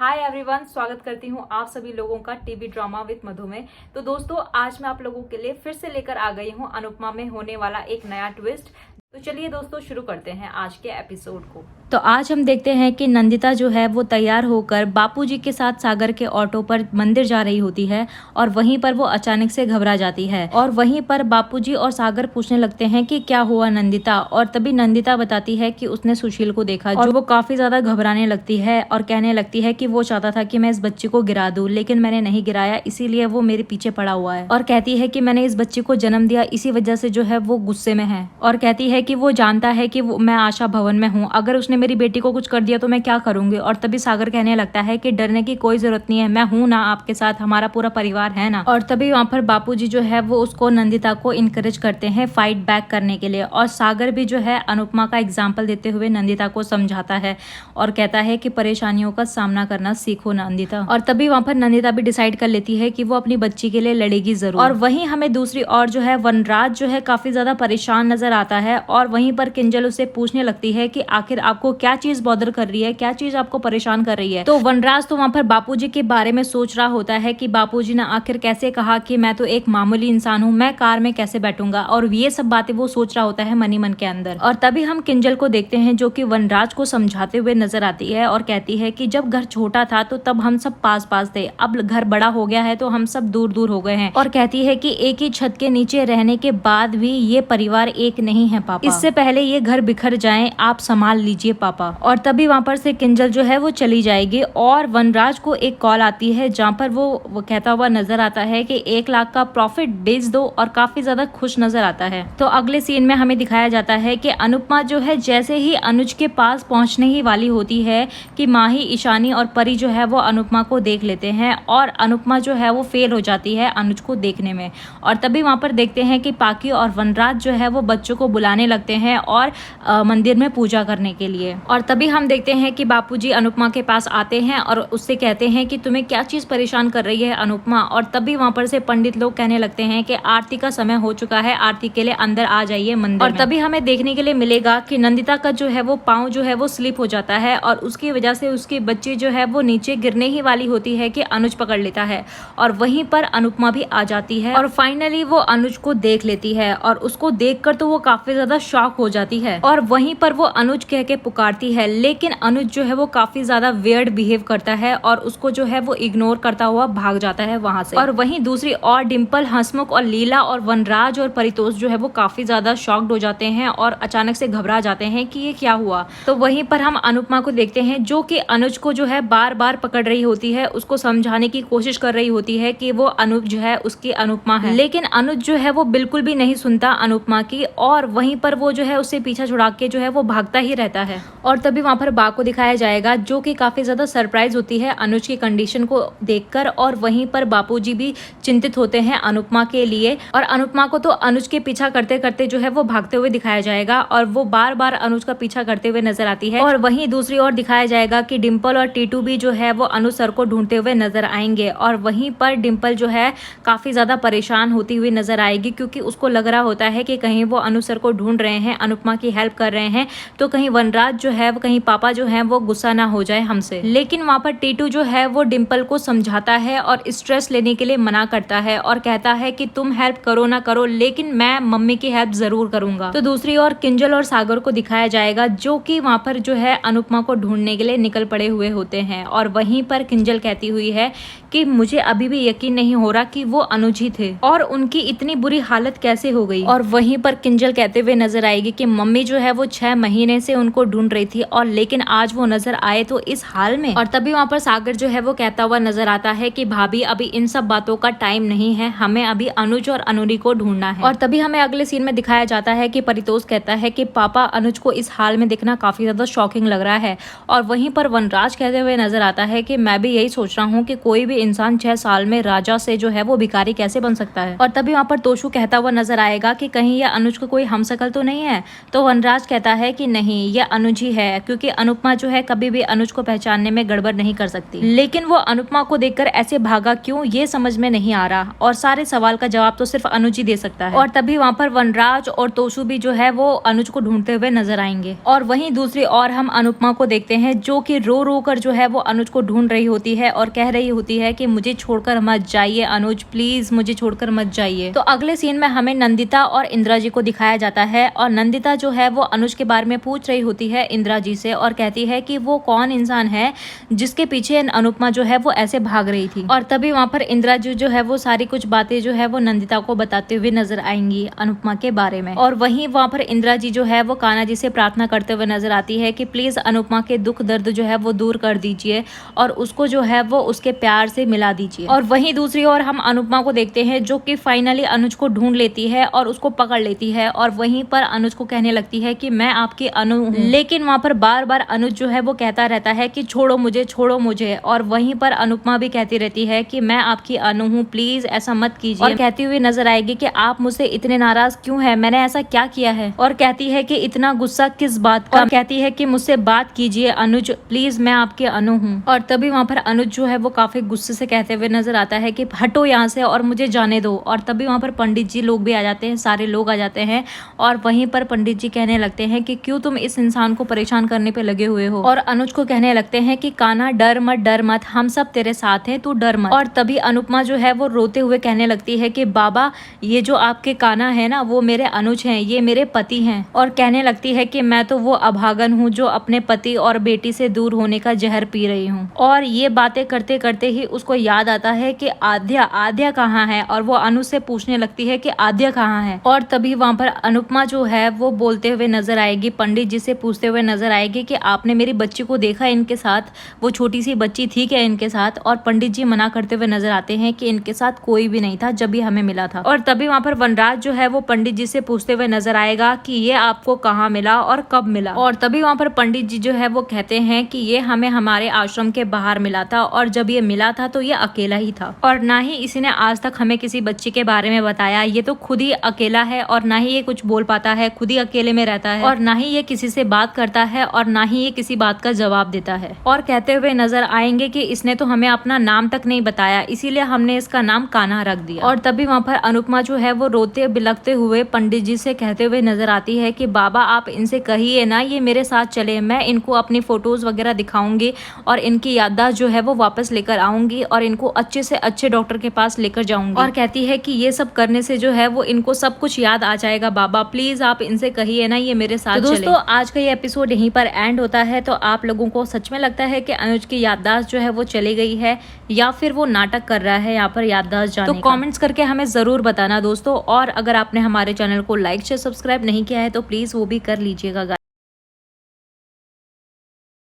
Hi everyone, स्वागत करती हूँ आप सभी लोगों का टीवी ड्रामा विद मधु में। तो दोस्तों, आज मैं आप लोगों के लिए फिर से लेकर आ गई हूँ अनुपमा में होने वाला एक नया ट्विस्ट। तो चलिए दोस्तों, शुरू करते हैं आज के एपिसोड को। तो आज हम देखते हैं कि नंदिता जो है वो तैयार होकर बापूजी के साथ सागर के ऑटो पर मंदिर जा रही होती है और वहीं पर वो अचानक से घबरा जाती है और वहीं पर बापूजी और सागर पूछने लगते हैं कि क्या हुआ नंदिता। और तभी नंदिता बताती है कि उसने सुशील को देखा और वो काफी ज्यादा घबराने लगती है और कहने लगती है कि वो चाहता था कि मैं इस बच्चे को गिरा दूं, लेकिन मैंने नहीं गिराया, इसीलिए वो मेरे पीछे पड़ा हुआ है। और कहती है कि मैंने इस बच्चे को जन्म दिया, इसी वजह से जो है वो गुस्से में है। और कहती है कि वो जानता है कि मैं आशा भवन में हूँ, अगर उसने मेरी बेटी को कुछ कर दिया तो मैं क्या करूंगी। और तभी सागर कहने लगता है कि डरने की कोई जरूरत नहीं है, मैं हूं ना आपके साथ, हमारा पूरा परिवार है ना। और तभी वहां पर बापूजी जो है वो उसको नंदिता को इनकरेज करते हैं फाइट बैक करने के लिए। और सागर भी जो है अनुपमा का एग्जाम्पल देते हुए नंदिता को समझाता है और कहता है कि परेशानियों का सामना करना सीखो नंदिता। और तभी वहां पर नंदिता भी डिसाइड कर लेती है कि वो अपनी बच्ची के लिए लड़ेगी जरूर। और वहीं हमें दूसरी ओर जो है वनराज जो है काफी ज्यादा परेशान नजर आता है और वहीं पर किंजल उसे पूछने लगती है कि आखिर आपको क्या चीज बॉदर कर रही है, क्या चीज आपको परेशान कर रही है। तो वनराज तो वहां पर बापूजी के बारे में सोच रहा होता है कि बापूजी ने आखिर कैसे कहा कि मैं तो एक मामूली इंसान हूँ, मैं कार में कैसे बैठूंगा। और ये सब बातें वो सोच रहा होता है मन ही मन के अंदर। और तभी हम किंजल को देखते हैं जो कि वनराज को समझाते हुए नजर आती है और कहती है कि जब घर छोटा था तो तब हम सब पास पास थे, अब घर बड़ा हो गया है तो हम सब दूर दूर हो गए हैं। और कहती है कि एक ही छत के नीचे रहने के बाद भी ये परिवार एक नहीं है पापा, इससे पहले ये घर बिखर जाए, आप संभाल लीजिए पापा। और तभी वहां पर से किंजल जो है वो चली जाएगी और वनराज को एक कॉल आती है जहां पर वो कहता हुआ नजर आता है कि 1 लाख का प्रॉफिट भेज दो और काफी ज्यादा खुश नजर आता है। तो अगले सीन में हमें दिखाया जाता है कि अनुपमा जो है जैसे ही अनुज के पास पहुंचने ही वाली होती है कि माही, ईशानी और परी जो है वो अनुपमा को देख लेते हैं और अनुपमा जो है वो फेल हो जाती है अनुज को देखने में। और तभी वहां पर देखते हैं कि पाकी और वनराज जो है वो बच्चों को बुलाने लगते हैं और मंदिर में पूजा करने के लिए। और तभी हम देखते हैं कि बापूजी अनुपमा के पास आते हैं और उससे कहते हैं कि तुम्हें क्या चीज परेशान कर रही है अनुपमा। और तभी वहां पर से पंडित लोग कहने लगते हैं कि आरती का समय हो चुका है, आरती के लिए अंदर आ जाइए मंदिर में। और तभी हमें देखने के लिए मिलेगा कि नंदिता का जो है वो पाँव जो है वो स्लिप हो जाता है और उसकी वजह से उसकी बच्ची जो है वो नीचे गिरने ही वाली होती है कि अनुज पकड़ लेता है और वहीं पर अनुपमा भी आ जाती है और फाइनली वो अनुज को देख लेती है। और उसको देखकर तो वो काफी ज्यादा शॉक हो जाती है और वहीं पर वो अनुज कह के पुकारती है, लेकिन अनुज जो है वो काफी ज्यादा वियर्ड बिहेव करता है और उसको जो है वो इग्नोर करता हुआ भाग जाता है वहां से। और वहीं दूसरी ओर डिम्पल, हंसमुख और लीला और वनराज और परितोष जो है वो काफी ज्यादा शॉक्ड हो जाते हैं और अचानक से घबरा जाते हैं कि ये क्या हुआ। तो वहीं पर हम अनुपमा को देखते हैं जो कि अनुज को जो है बार बार पकड़ रही होती है, उसको समझाने की कोशिश कर रही होती है कि वो अनुज जो है उसकी अनुपमा है, लेकिन अनुज जो है वो बिल्कुल भी नहीं सुनता अनुपमा की और वहीं पर वो जो है उससे पीछा छुड़ा के जो है वो भागता ही रहता है। और तभी वहां पर बा को दिखाया जाएगा जो कि काफी ज्यादा सरप्राइज होती है अनुज की कंडीशन को देखकर। और वहीं पर बापूजी भी चिंतित होते हैं अनुपमा के लिए और अनुपमा को तो अनुज के पीछा करते करते जो है वो भागते हुए दिखाया जाएगा और वो बार बार अनुज का पीछा करते हुए नजर आती है। और वहीं दूसरी ओर दिखाया जाएगा कि डिम्पल और टीटू भी जो है वो अनुज सर को ढूंढते हुए नजर आएंगे और वहीं पर डिम्पल जो है काफी ज्यादा परेशान होती हुई नजर आएगी क्योंकि उसको लग रहा होता है कि कहीं वो अनुज सर को ढूंढ रहे हैं, अनुपमा की हेल्प कर रहे हैं, तो कहीं वनराज जो है कहीं पापा जो है वो गुस्सा ना हो जाए हमसे। लेकिन वहां पर टीटू जो है वो डिम्पल को समझाता है और स्ट्रेस लेने के लिए मना करता है और कहता है कि तुम हेल्प करो ना करो, लेकिन मैं मम्मी की हेल्प जरूर करूंगा। तो दूसरी ओर किंजल और सागर को दिखाया जाएगा जो कि वहां पर जो है अनुपमा को ढूंढने के लिए निकल पड़े हुए होते हैं। और वहीं पर किंजल कहती हुई है कि मुझे अभी भी यकीन नहीं हो रहा कि वो अनुज ही थे और उनकी इतनी बुरी हालत कैसे हो गई। और वहीं पर किंजल कहते हुए नजर आएगी कि मम्मी जो है वो 6 महीने से उनको ढूंढ रही थी और लेकिन आज वो नजर आए तो इस हाल में। और तभी वहां पर सागर जो है वो कहता हुआ नजर आता है कि भाभी अभी इन सब बातों का टाइम नहीं है, हमें अभी अनुज और अनुरी को ढूंढना है। और तभी हमें अगले सीन में दिखाया जाता है कि परितोष कहता है कि पापा अनुज को इस हाल में देखना काफी ज्यादा शॉकिंग लग रहा है। और वहीं पर वनराज कहते हुए नजर आता है कि मैं भी यही सोच रहा हूँ कि कोई भी इंसान 6 साल में राजा से जो है वो भिखारी कैसे बन सकता है। और तभी वहां पर तोशु कहता हुआ नजर आएगा कि कहीं यह अनुज को कोई हमशक्ल तो नहीं है? तो वनराज कहता है कि नहीं, ये अनुज ही है, क्योंकि अनुपमा जो है कभी भी अनुज को पहचानने में गड़बड़ नहीं कर सकती। लेकिन वो अनुपमा को देखकर ऐसे भागा क्यों, ये समझ में नहीं आ रहा, और सारे सवाल का जवाब तो सिर्फ अनुज ही दे सकता है। और तभी वहाँ पर वनराज और तोशु भी जो है वो अनुज को ढूंढते हुए नजर आएंगे। और वहीं दूसरी ओर हम अनुपमा को देखते हैं, जो कि रो रो कर जो है वो अनुज को ढूंढ रही होती है और कह रही होती है कि मुझे छोड़कर मत जाइए अनुज, प्लीज मुझे छोड़कर मत जाइए। तो अगले सीन में हमें नंदिता और इंदिरा जी को दिखाया जाता है, और नंदिता जो है वो अनुज के बारे में पूछ रही होती है इंदिरा जी से, और कहती है कि वो कौन इंसान है जिसके पीछे अनुपमा जो है वो ऐसे भाग रही थी। और तभी वहाँ पर इंदिरा जी जो है वो सारी कुछ बातें जो है वो नंदिता को बताते हुए नजर आएंगी अनुपमा के बारे में। और वहीं वहाँ पर इंदिरा जी जो है वो कान्हा जी से प्रार्थना करते हुए नजर आती है कि प्लीज अनुपमा के दुख दर्द जो है वो दूर कर दीजिए और उसको जो है वो उसके प्यार से मिला दीजिए। और वहीं दूसरी ओर हम अनुपमा को देखते हैं, जो कि फाइनली अनुज को ढूंढ लेती है और उसको पकड़ लेती है, और वहीं पर अनुज को कहने लगती है कि मैं आपकी अनु हूँ। लेकिन वहाँ पर बार बार अनुज जो है वो कहता रहता है कि छोड़ो मुझे, छोड़ो मुझे। और वहीं पर अनुपमा भी कहती रहती है कि मैं आपकी अनु हूँ, प्लीज ऐसा मत कीजिए। और कहती हुई नजर आएगी कि आप मुझसे इतने नाराज क्यों है, मैंने ऐसा क्या किया है। और कहती है कि इतना गुस्सा किस बात का, और कहती है कि मुझसे बात कीजिए अनुज, प्लीज मैं आपके अनु हूँ। और तभी वहाँ पर अनुज जो है वो काफी गुस्से से कहते हुए नजर आता है कि हटो यहाँ से और मुझे जाने दो। और तभी वहाँ पर पंडित जी लोग भी आ जाते हैं, सारे लोग आ जाते हैं, और वहीं पर पंडित जी कहने लगते हैं कि क्यों तुम इस इंसान को परेशान करने पे लगे हुए हो। और अनुज को कहने लगते हैं कि कान्हा डर मत, डर मत, हम सब तेरे साथ हैं, तू डर मत। और तभी अनुपमा जो है वो रोते हुए कहने लगती है कि बाबा ये जो आपके कान्हा है ना वो मेरे अनुज हैं, ये मेरे पति हैं। और कहने लगती है कि मैं तो वो अभागन हूँ जो अपने पति और बेटी से दूर होने का जहर पी रही हूँ। और ये बातें करते करते ही उसको याद आता है कि आद्या, आद्या कहाँ है, और वो अनुज से पूछने लगती है कि आद्या कहाँ है। और तभी वहाँ पर अनुपमा जो है वो बोलते हुए नजर आएगी, पंडित जी से पूछते हुए नजर आएगी कि आपने मेरी बच्ची को देखा इनके साथ, वो छोटी सी बच्ची थी क्या इनके साथ। और पंडित जी मना करते हुए नजर आते हैं कि इनके साथ कोई भी नहीं था जब भी हमें मिला था। और तभी वहाँ पर वनराज जो है वो पंडित जी से पूछते हुए नजर आएगा कि ये आपको कहाँ मिला और कब मिला। और तभी वहाँ पर पंडित जी जो है वो कहते हैं कि ये हमें हमारे आश्रम के बाहर मिला था, और जब ये मिला था तो ये अकेला ही था, और ना ही इसी ने आज तक हमें किसी बच्ची के बारे में बताया। ये तो खुद ही अकेला है, और ना ही ये कुछ बोल पाता है, खुद ही अकेले में रहता है, और ना ही ये किसी से बात करता है, और ना ही ये किसी बात का जवाब देता है। और कहते हुए नजर आएंगे कि इसने तो हमें अपना नाम तक नहीं बताया, इसीलिए हमने इसका नाम कान्हा रख दिया। और तभी वहाँ पर अनुपमा जो है वो रोते बिलखते हुए पंडित जी से कहते हुए नजर आती है कि बाबा आप इनसे कहिए ना ये मेरे साथ चले, मैं इनको अपनी फोटोज वगैरह दिखाऊंगी और इनकी याददाश्त जो है वो वापस लेकर आऊंगी, और इनको अच्छे से अच्छे डॉक्टर के पास लेकर जाऊंगी। और कहती है कि ये सब करने से जो है वो इनको सब कुछ याद आ जाएगा, बाबा प्लीज आप इनसे कहिए ना ये मेरे साथ चले। दोस्तों आज का ये एपिसोड यहीं पर एंड होता है। तो आप लोगों को सच में लगता है कि अनुज की याददाश्त जो है वो चली गई है, या फिर वो नाटक कर रहा है यहाँ पर याददाश्त जाने का? तो कमेंट्स करके हमें जरूर बताना दोस्तों। और अगर आपने हमारे चैनल को लाइक शेयर सब्सक्राइब नहीं किया है तो प्लीज वो भी कर लीजिएगा।